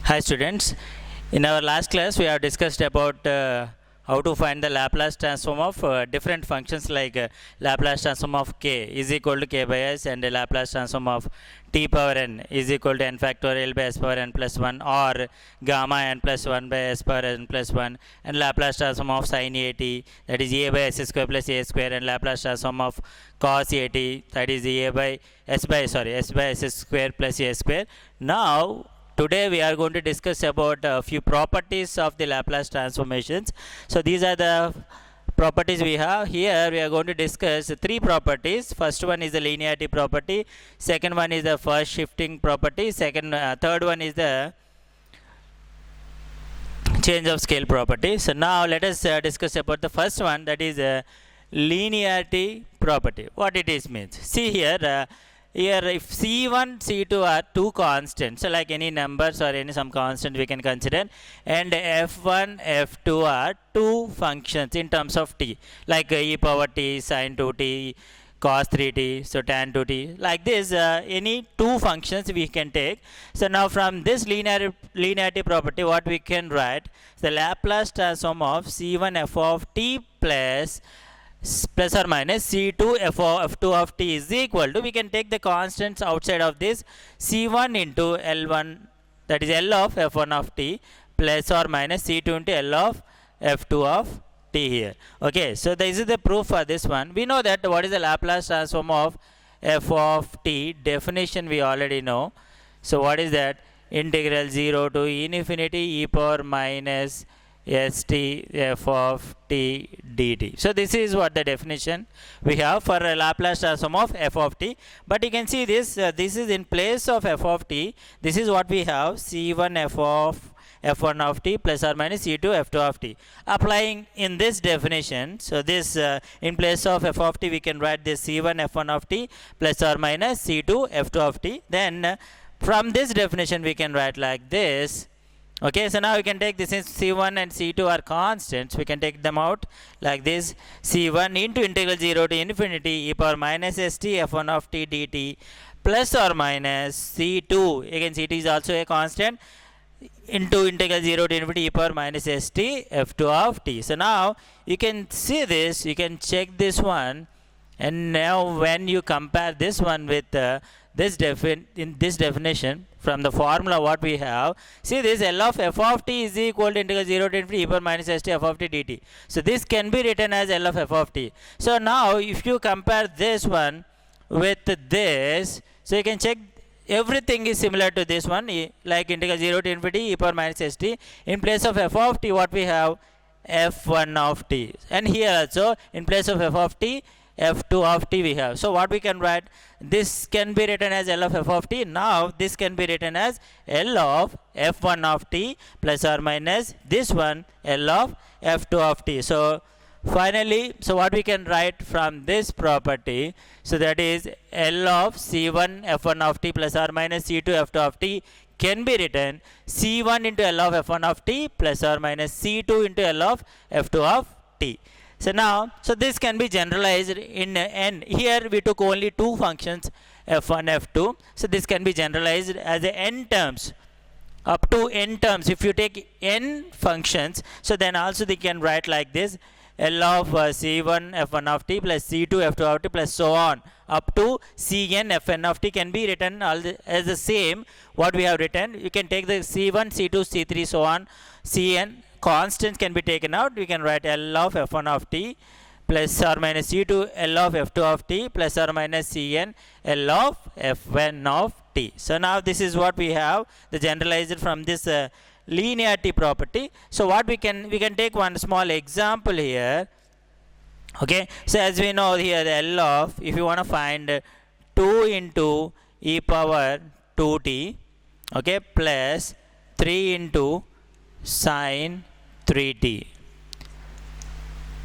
Hi students, in our last class we have discussed about how to find the Laplace transform of different functions like Laplace transform of k is equal to k by s, and Laplace transform of t power n is equal to n factorial by s power n plus 1, or gamma n plus 1 by s power n plus 1, and Laplace transform of sin at, that is a by s square plus a square, and Laplace transform of cos at, that is a by s square plus a square. Now today we are going to discuss about a few properties of the Laplace transformations. So these are the properties we have. Here we are going to discuss three properties. First one is the linearity property, second one is the first shifting property, third one is the change of scale property. So now let us discuss about the first one, that is linearity property. What it is means. See here. Here if C1, C2 are two constants, so like any numbers or any some constant we can consider, and F1, F2 are two functions in terms of t, like e power t, sin 2t, cos 3t, so tan 2t, like this any two functions we can take. So now from this linearity property, what we can write, the Laplace transform of C1 f of t plus or minus C2 f2 of t is equal to, we can take the constants outside of this, C1 into L1, that is L of f1 of t, plus or minus C2 into L of f2 of t here. Okay, so this is the proof for this one. We know that what is the Laplace transform of f of t, definition we already know. So what is that? Integral 0 to infinity e power minus st f of t dt. So this is what the definition we have for a Laplace transform of f of t. But you can see this, this is in place of f of t. This is what we have, c1 f of f1 of t plus or minus c2 f2 of t. Applying in this definition, so this in place of f of t we can write this c1 f1 of t plus or minus c2 f2 of t. Then from this definition we can write like this. Okay, so now we can take this, since c1 and c2 are constants, we can take them out like this, c1 into integral 0 to infinity e power minus st f1 of t dt plus or minus c2, again c2 is also a constant, into integral 0 to infinity e power minus st f2 of t. So now you can see this, you can check this one, and now when you compare this one with in this definition from the formula what we have, see this L of f of t is equal to integral 0 to infinity e power minus st f of t dt. So this can be written as L of f of t. So now if you compare this one with this, so you can check everything is similar to this one, like integral 0 to infinity e power minus st. In place of f of t what we have, f1 of t, and here also in place of f of t f2 of t we have. So what we can write, this can be written as L of f of t. Now this can be written as L of f1 of t plus or minus this one L of f2 of t. So finally, so what we can write from this property, so that is L of c1 f1 of t plus or minus c2 f2 of t can be written c1 into L of f1 of t plus or minus c2 into L of f2 of t. So now, so this can be generalized in n. Here we took only two functions, f1, f2. So this can be generalized as a n terms, up to n terms. If you take n functions, so then also they can write like this, L of c1 f1 of t plus c2 f2 of t plus so on up to cn fn of t can be written as the same what we have written. You can take the c1, c2, c3 so on, cn constants can be taken out. We can write L of f1 of t plus or minus c2 L of f2 of t plus or minus cn L of f1 of t. So now this is what we have, the generalized from this linearity property. So what we can take one small example here. Okay, so as we know here, the L of, if you want to find 2 into e power 2t, okay, plus 3 into sin 3t.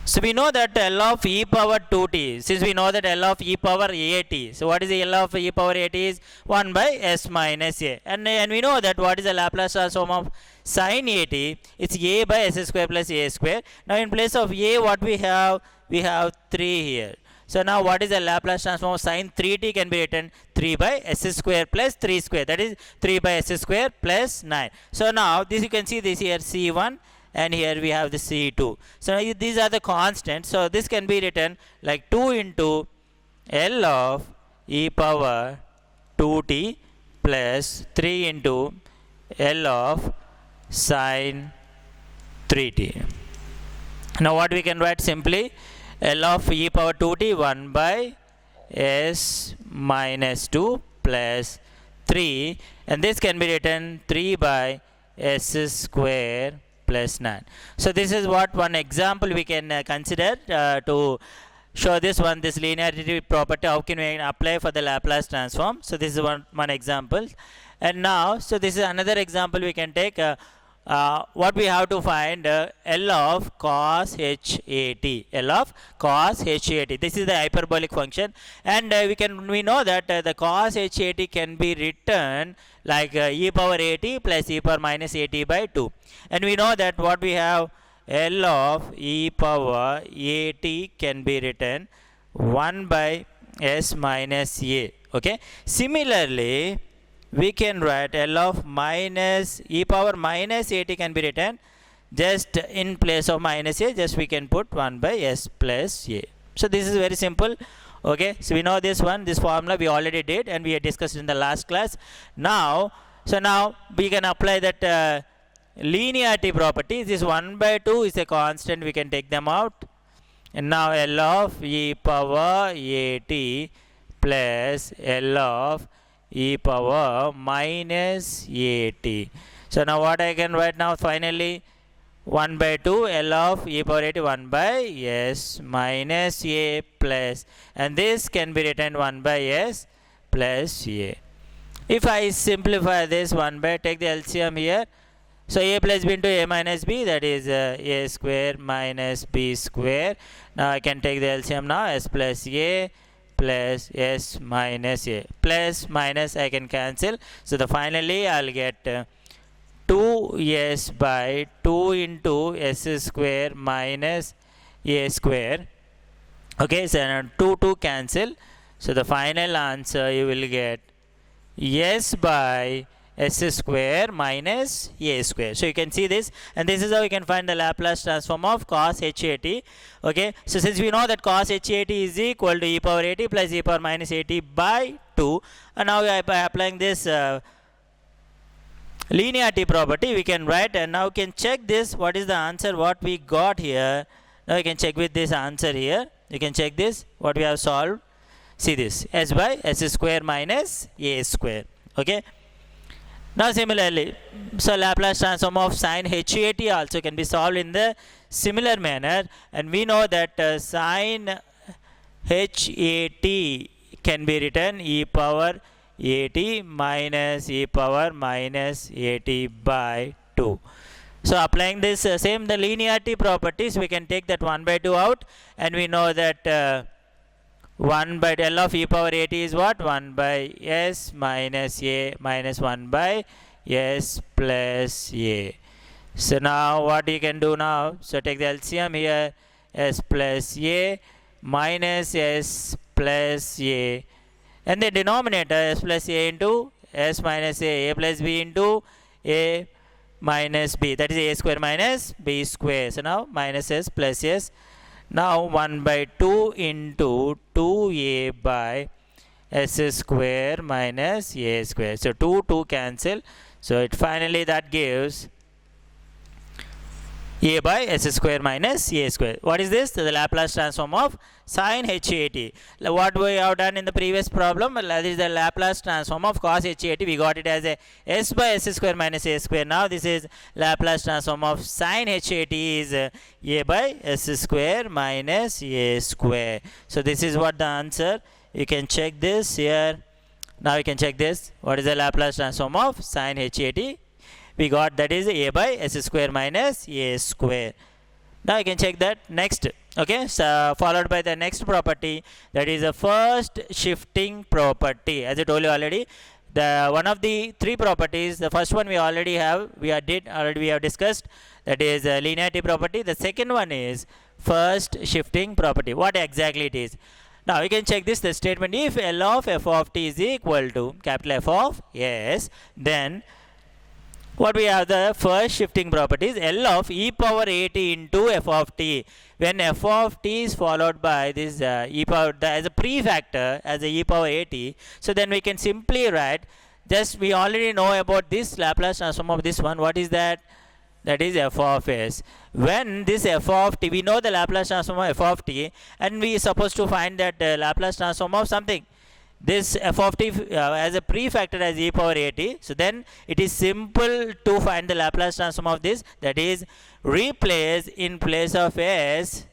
So we know that L of e power 2t, since we know that L of e power at, so what is the L of e power at is 1 by s minus a, and we know that what is the Laplace transform of sin at, it's a by s square plus a square. Now in place of a what we have 3 here. So now what is the Laplace transform of sine 3t can be written 3 by s square plus 3 square, that is 3 by s square plus 9. So now this you can see this here c1 and here we have the c2. So these are the constants. So this can be written like 2 into L of e power 2t plus 3 into L of sine 3t. Now what we can write simply, L of e power 2t 1 by s minus 2 plus 3, and this can be written 3 by s square plus 9. So this is what one example we can consider to show this linearity property. How can we apply for the Laplace transform? So this is one example. And now, so this is another example we can take. What we have to find, L of cos hat, L of cos hat. This is the hyperbolic function, and we know that the cos hat can be written like e power at plus e power minus at by 2, and we know that what we have, L of e power at can be written 1 by s minus a. Okay. Similarly, we can write L of minus e power minus at can be written just in place of minus a, just we can put 1 by s plus a. So this is very simple. Okay, so we know this formula we already did and we had discussed in the last class. Now we can apply that linearity property. This 1 by 2 is a constant, we can take them out, and now L of e power at plus L of e power minus at. So now what I can write now, finally 1 by 2 L of e power at 1 by s minus a plus, and this can be written 1 by s plus a. If I simplify this 1 by, take the LCM here, so a plus b into a minus b, that is a square minus b square. Now I can take the LCM now, s plus a plus s minus a, plus minus I can cancel. So the finally I'll get 2s by 2 into s square minus a square. Okay, so 2 cancel. So the final answer you will get s by s square minus a square. So you can see this, and this is how you can find the Laplace transform of cos hat. Okay, so since we know that cos hat is equal to e power at plus e power minus at by 2, and now by applying this linearity property we can write, and now we can check this, what is the answer what we got here. Now you can check with this answer here, you can check this what we have solved. See this, s by s square minus a square. Okay. Now similarly, so Laplace transform of sine hat also can be solved in the similar manner, and we know that sine hat can be written e power at minus e power minus at by 2. So applying this same the linearity properties, we can take that 1 by 2 out, and we know that 1 by L of e power at is what? 1 by s minus a minus 1 by s plus a. So now what you can do now? So take the LCM here, s plus a minus s plus a, and the denominator s plus a into s minus a plus b into a minus b, that is a square minus b square. So now minus s plus s. Now 1 by 2 into 2a by s square minus a square. So 2 cancel. So it finally that gives a by s square minus a square. What is this? The Laplace transform of sine hat. What we have done in the previous problem, that is the Laplace transform of cos hat. We got it as a s by s square minus a square. Now this is Laplace transform of sine hat is a by s square minus a square. So this is what the answer. You can check this here. Now you can check this. What is the Laplace transform of sine hat? We got that is a by s square minus a square. Now you can check that next. Okay, so followed by the next property, that is the first shifting property. As I told you already, the one of the three properties, the first one we already have, we have discussed, that is linearity property. The second one is first shifting property. What exactly it is? Now you can check this, the statement, if L of f of t is equal to capital F of S, then what we have, the first shifting properties, L of e power at into f of t. When f of t is followed by this e power as a prefactor as a e power at, so then we can simply write, just we already know about this Laplace transform of this one. What is that? That is f of s. When this f of t, we know the Laplace transform of f of t, and we are supposed to find that Laplace transform of something. This f of t as a prefactor as e power at. So then it is simple to find the Laplace transform of this. That is, replace in place of s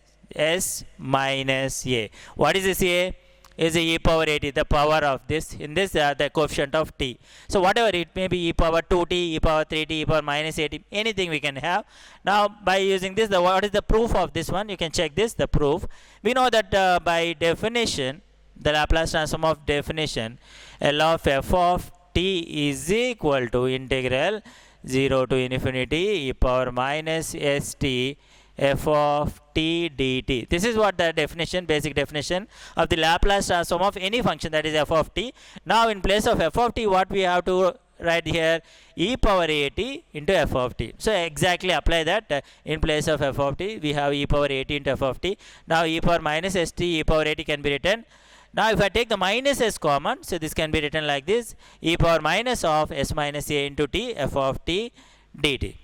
minus a. What is this a? Is e power at, the power of this, in this the coefficient of t. So whatever it may be, e power 2t, e power 3t, e power minus 8, anything we can have. Now by using this, what is the proof of this one? You can check this, the proof. We know that by definition, the Laplace transform of definition, L of f of t is equal to integral 0 to infinity e power minus st f of t dt. This is what the definition, basic definition of the Laplace transform of any function, that is f of t. Now in place of f of t, what we have to write here? E power at into f of t. So exactly apply that. In place of f of t, we have e power at into f of t. Now e power minus st e power at can be written. Now if I take the minus s common, so this can be written like this, e power minus of s minus a into t f of t dt.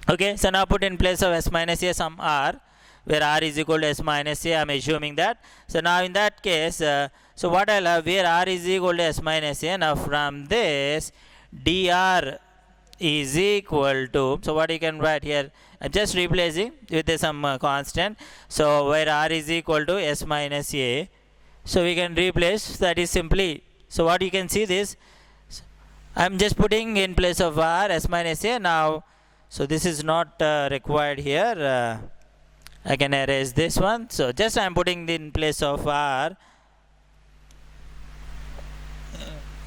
Okay, so now put in place of s minus a some r, where r is equal to s minus a, I am assuming that. So now in that case, so what I'll have, where r is equal to s minus a, now from this dr is equal to, so what you can write here, just replacing with some constant. So where r is equal to s minus a, so we can replace, that is simply, so what you can see this, I am just putting in place of r s minus a now. So this is not required here. I can erase this one. So just I am putting in place of r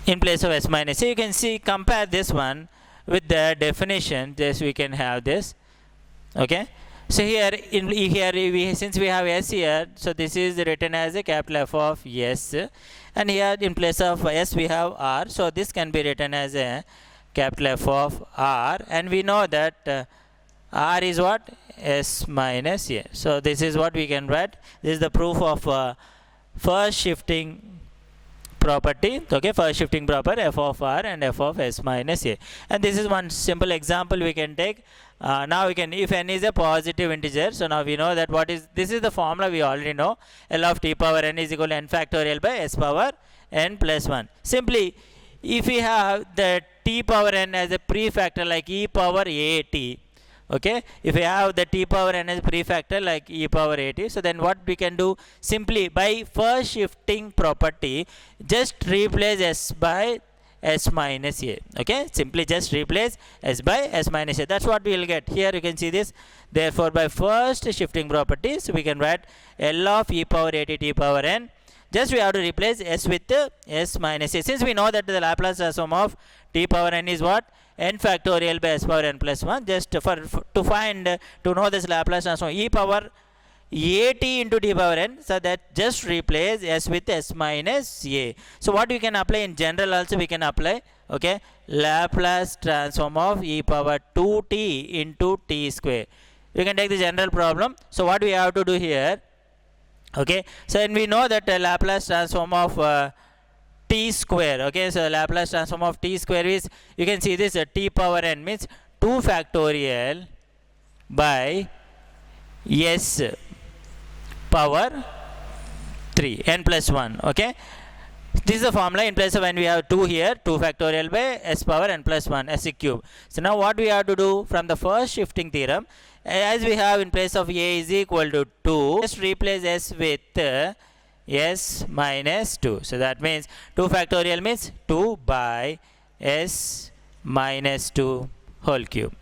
in place of s minus. So you can see, compare this one with the definition. Just we can have this. Okay. So here since we have s here, so this is written as a capital F of s, and here in place of s we have r. So this can be written as a capital F of r, and we know that r is what? S minus a. So this is what we can write. This is the proof of first shifting property. Okay, first shifting property f of r and f of s minus a. And this is one simple example we can take. Now we can, if n is a positive integer, so now we know that what is, this is the formula we already know. L of t power n is equal to n factorial by s power n plus 1. Simply, if we have the t power n as a prefactor like e power at, okay, if we have the t power n as a prefactor like e power at, so then what we can do, simply by first shifting property, just replace s by s minus a. Okay, simply just replace s by s minus a. That's what we will get. Here you can see this. Therefore by first shifting properties, we can write L of e power at t power n. Just we have to replace s with s minus a. Since we know that the Laplace transform of t power n is what? N factorial by s power n plus 1. Just to find, to know this Laplace transform, e power at into t power n, so that just replace s with s minus a. So what we can apply in general also we can apply, okay, Laplace transform of e power 2t into t square. We can take the general problem. So what we have to do here, okay, so and we know that Laplace transform of t square, okay, so Laplace transform of t square is, you can see this, t power n means 2 factorial by s power 3 n plus 1. Okay, this is the formula. In place of n we have 2 here, 2 factorial by s power n plus 1 s cube. So now what we have to do from the first shifting theorem, as we have in place of a is equal to 2, just replace s with s minus 2. So that means 2 factorial means 2 by s minus 2 whole cube.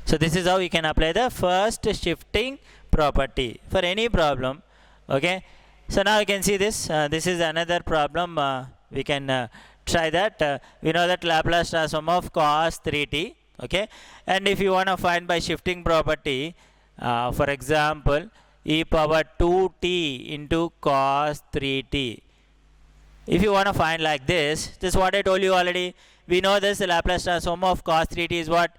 So this is how we can apply the first shifting property for any problem. Okay, so now you can see this. This is another problem. We can try that. We know that Laplace transform of cos 3t. Okay, and if you want to find by shifting property, for example, e power 2t into cos 3t. If you want to find like this is what I told you already. We know this, the Laplace transform of cos 3t is what?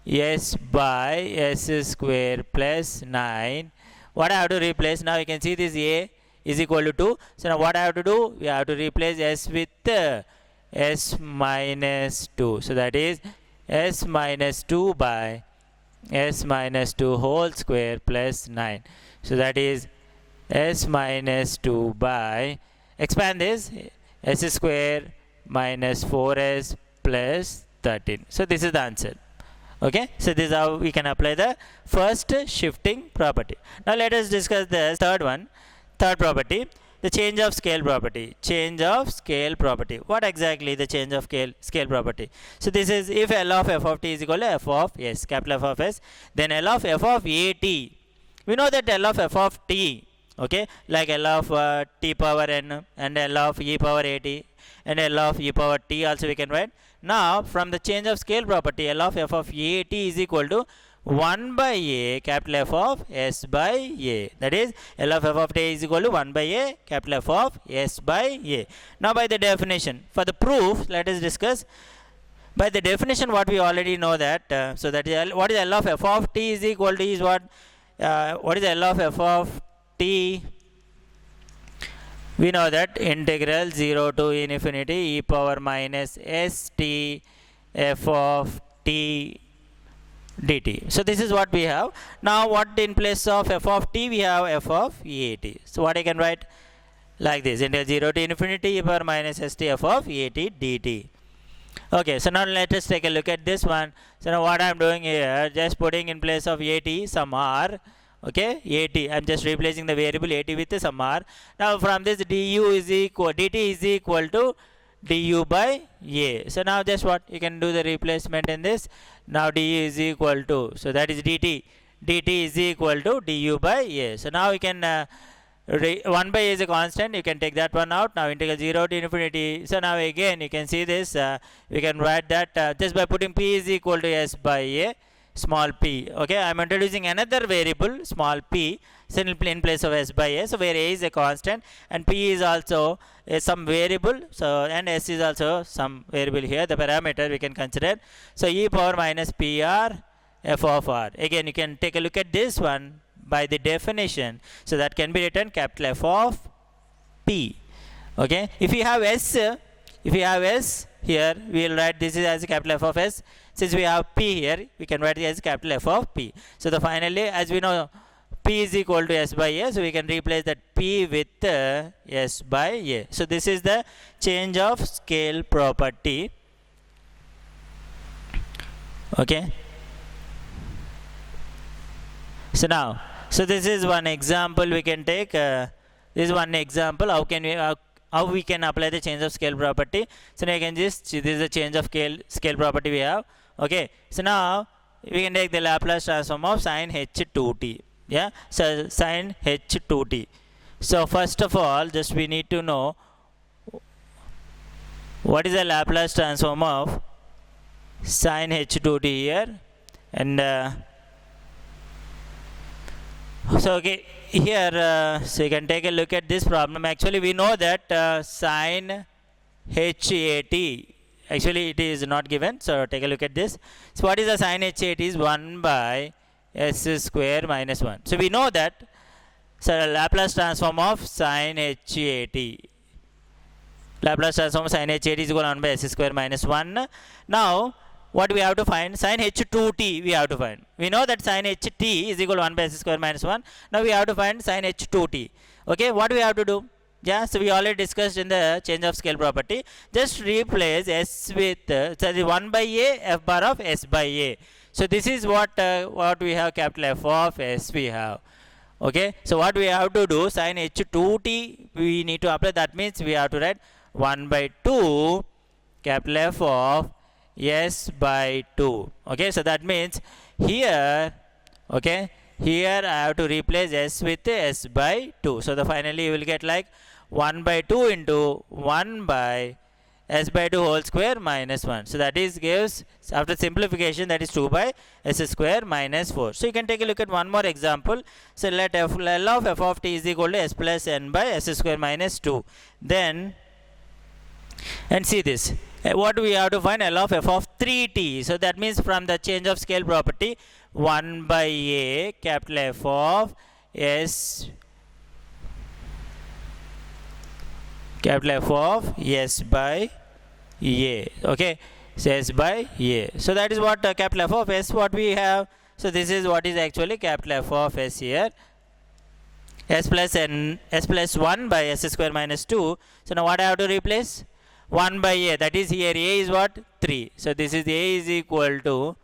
S by s square plus 9. What I have to replace? Now you can see this a is equal to 2. So now what I have to do? We have to replace s with s minus 2. So that is s minus 2 by s minus 2 whole square plus 9. So that is s minus 2 by, expand this, s square minus 4s plus 13. So this is the answer. Okay, so this is how we can apply the first shifting property. Now let us discuss the third property, the change of scale property. Change of scale property. What exactly the change of scale property? So this is if L of f of t is equal to f of s, capital F of s, then L of f of a t. We know that L of f of t, okay, like L of t power n and L of e power a t and L of e power t also we can write. Now from the change of scale property, L of f of a t is equal to 1 by a capital F of s by a. That is L of f of t is equal to 1 by a capital F of s by a. Now by the definition, for the proof, let us discuss. By the definition, what we already know that, so that is what is L of f of t is equal to is what? What is L of f of t? We know that integral 0 to infinity e power minus st f of t dt. So this is what we have. Now what in place of f of t? We have f of a t. So what I can write? Like this, integral 0 to infinity e power minus st f of a t dt. Okay, so now let us take a look at this one. So now what I am doing here, just putting in place of a t some r. Okay, a t, I am just replacing the variable a t with some r. Now from this du is equal, dt is equal to du by a. So now just what? You can do the replacement in this. Now du is equal to, so that is dt. dt is equal to du by a. So now you can 1 by a is a constant, you can take that one out. Now integral 0 to infinity. So now again you can see this, we can write that just by putting p is equal to s by a, small p. Okay, I am introducing another variable small p in place of s by a. So where a is a constant and p is also some variable, so and s is also some variable here, the parameter we can consider. So e power minus pr f of r. Again you can take a look at this one by the definition. So that can be written capital F of p. Okay, if you have s here, we will write this is as a capital F of s. Since we have p here, we can write it as capital F of p. So the finally, as we know, p is equal to s by a, so we can replace that p with s by a. So this is the change of scale property. Okay. So now, so this is one example we can take. This is one example. How we can apply the change of scale property. So now you can just, this is the change of scale property we have. Okay, so now we can take the Laplace transform of sin h2t. Yeah, so sin h2t. So first of all, just we need to know what is the Laplace transform of sin h2t here. And so okay, here so you can take a look at this problem. Actually we know that sin hat, actually it is not given, so take a look at this. So what is the sin hat? Is 1 by s square minus 1. So we know that, so Laplace transform of sin hat, Laplace transform of sin hat is equal to 1 by s square minus 1. Now what we have to find? Sin h2t we have to find. We know that sin ht is equal to 1 by s square minus 1. Now we have to find sin h2t. Okay, what we have to do? Yeah, so we already discussed in the change of scale property. Just replace s with so the 1 by a f bar of s by a. So this is what we have, capital F of s we have. Okay, so what we have to do, sin h2t we need to apply. That means we have to write 1 by 2 capital F of s by 2. Okay, so that means here, okay, here I have to replace s with s by 2. So the finally you will get like 1 by 2 into 1 by s by 2 whole square minus 1. So that is gives, after simplification, that is 2 by s square minus 4. So you can take a look at one more example. So let L of f of t is equal to s plus n by s square minus 2. Then, and see this, what we have to find? L of f of 3t. So that means from the change of scale property, 1 by a capital F of s capital F of s by a. Okay, so s by a. So that is what capital F of s what we have. So this is what is actually capital F of s here. S plus n, s plus 1 by s square minus 2. So now what I have to replace? 1 by a, that is here a is what? 3. So this is a is equal to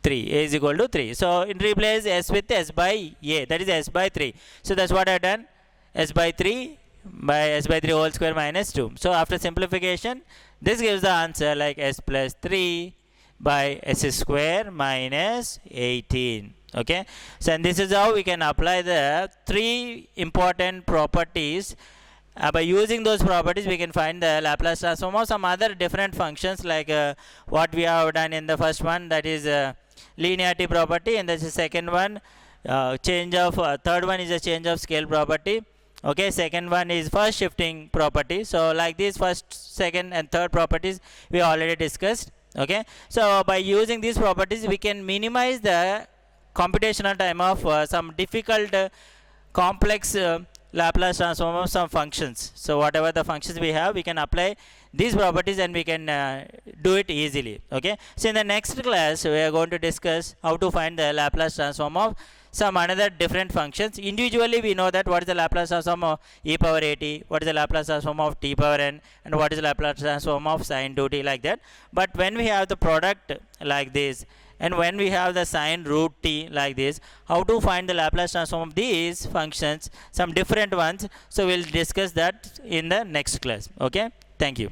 3. A is equal to 3. So in replace s with s by a, that is s by 3. So that's what I have done. S by 3 by s by 3 whole square minus 2. So after simplification, this gives the answer like s plus 3 by s square minus 18. Okay, so and this is how we can apply the 3 important properties. By using those properties, we can find the Laplace transform of some other different functions, like what we have done in the first one, that is linearity property, and the second one change of third one is a change of scale property. Okay, second one is first shifting property. So like these first, second and third properties we already discussed. Okay, so by using these properties, we can minimize the computational time of some difficult complex Laplace transform of some functions. So whatever the functions we have, we can apply these properties and we can do it easily. Okay, so in the next class we are going to discuss how to find the Laplace transform of some another different functions. Individually we know that what is the Laplace transform of e power at, what is the Laplace transform of t power n, and what is the Laplace transform of sin 2t, like that. But when we have the product like this, and when we have the sine root t like this, how to find the Laplace transform of these functions, some different ones. So we'll discuss that in the next class. Okay, thank you.